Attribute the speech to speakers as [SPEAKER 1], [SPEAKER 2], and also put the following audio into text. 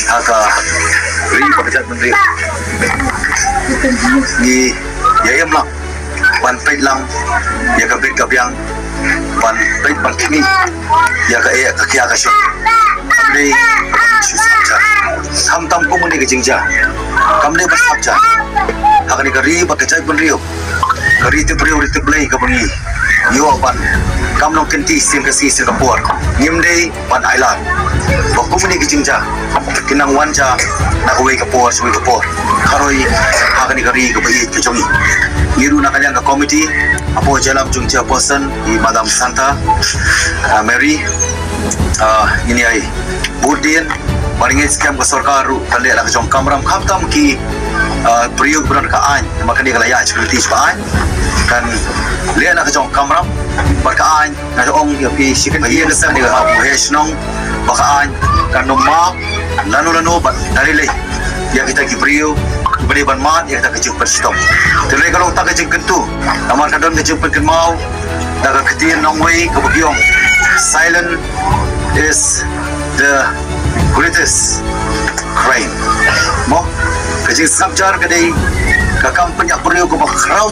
[SPEAKER 1] haka ri pekerjaan menteri di ya lang pan pait lang ya ka bit ka biang pan pait pan kimi ya ka kya ka syo kamne susapja hamtam ko muni ka jingja kamne bas sapja haka ni ka ri pekerjaan menteri kari te priority play ka bungi yo pan kamnong kenti sim kasi Singapore ngimdei pan island bakumuni kijingja kinang wanja nakaway ka por suwi ka por karoi hakani kari ka bayit ka jongi niru na kanyang ka committee apo jalam jung chairperson di Madam Santa Mary ini ay burdin maringit scam ka sarkaru kali ala ka jong kamram kaptam ki priyog bulan kaan makani kalaya security paan kan lihat nak kejong kamram berkaan na doong yapi sikat bayan sa ni hapuhes nong bakaan kan nomma lanu bat narilay ya kita kibriyo beri ban mat ya kita kejumpa stop terlebih kalau tak kejeng kentu amar kadon kejumpa kemau daga ketir nong way kebagyong silent is the greatest crime mo kejeng sabjar kadai kakam penyak priyo ko makraw